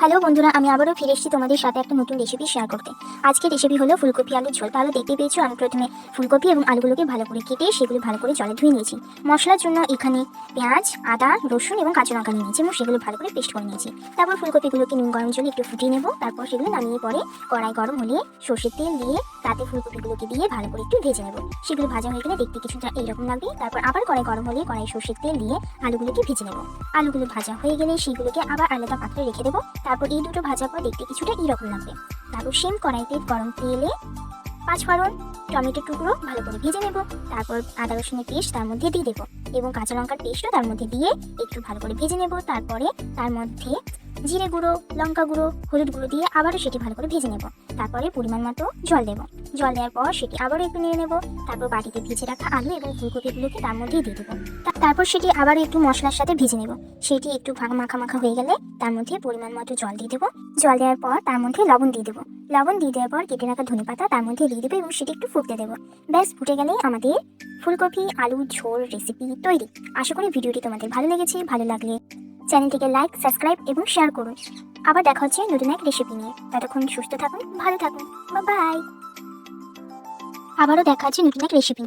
Hello বন্ধুরা, আমি আবারও ফিরে এসেছি তোমাদের সাথে একটা নতুন রেসিপি শেয়ার করতে। আজকে রেসিপি হলো ফুলকপি আলুর ঝোল। তাহলে দেখতে পেয়েছো আমি প্রথমে ফুলকপি এবং আলুগুলোকে ভালো করে কেটে সেগুলো ভালো করে জলে ধুয়ে নিয়েছি। মশলার জন্য এখানে পেঁয়াজ, আদা, রসুন এবং কাঁচা লঙ্কা নিয়েছি এবং সেগুলো ভালো করে পেস্ট করে নিয়েছি। তারপর ফুলকপিগুলোকে নুন গরম জলে একটু ফুটিয়ে নেবো। তারপর সেগুলো নামিয়ে পরে কড়াই গরম হলে সর্ষের তেল দিয়ে তাতে ফুলকপিগুলোকে দিয়ে ভালো করে একটু ভেজে নেবো। সেগুলো ভাজা হয়ে গেলে দেখতে কিছুটা এইরকম লাগবে। তারপর আবার কড়াই গরম হলে কড়াই সর্ষের তেল দিয়ে আলুগুলোকে ভেজে নেবো। আলুগুলো ভাজা হয়ে গেলে সেগুলোকে আবার আলাদা পাত্রে রেখে দেবো। তারপর এই দুটো ভাজা পর দেখতে কিছুটা এরকম লাগবে। তারপর সেম কড়াইতে গরম তেলে পাঁচফোড়ন, টমেটো টুকরো ভালো করে ভেজে নেব। তারপর আদা রসুনের পেস্ট তার মধ্যে দিয়ে দেবো এবং কাঁচা লঙ্কার পেস্টও তার মধ্যে দিয়ে একটু ভালো করে ভেজে নেব। তারপরে তার মধ্যে জিরে গুঁড়ো, লঙ্কা গুঁড়ো, হলুদ গুঁড়ো দিয়ে আবারও সেটি ভালো করে ভেজে নেব। তারপরে পরিমাণ মতো জল দেবো। জল দেওয়ার পর সেটি আবারও একটু নেড়ে নেব। তারপর বাটিতে ভেজে রাখা আলু এবং ফুলকপিগুলোকে তার মধ্যেই দিয়ে দেবো। তারপর সেটি আবার একটু মশলার সাথে ভেজে নেব। সেটি একটু মাখা মাখা হয়ে গেলে তার মধ্যে পরিমাণ মতো জল দিয়ে দেবো। জল দেওয়ার পর তার মধ্যে লবণ দিয়ে দেবো। লবণ দিয়ে দেওয়ার পর কেটে রাখা ধনেপাতা তার মধ্যে দিয়ে দেবো এবং সেটি একটু ফুটতে দেবো। ব্যাস, ফুটে গেলেই আমাদের ফুলকপি আলু ঝোল রেসিপি তৈরি। আশা করি ভিডিওটি তোমাদের ভালো লেগেছে। ভালো লাগলে চ্যানেলটিকে লাইক, সাবস্ক্রাইব এবং শেয়ার করুন। আবার দেখা হচ্ছে নতুন এক রেসিপি নিয়ে। ততক্ষণ সুস্থ থাকুন, ভালো থাকুন, বাই। আবারও দেখা হচ্ছে নতুন এক রেসিপি।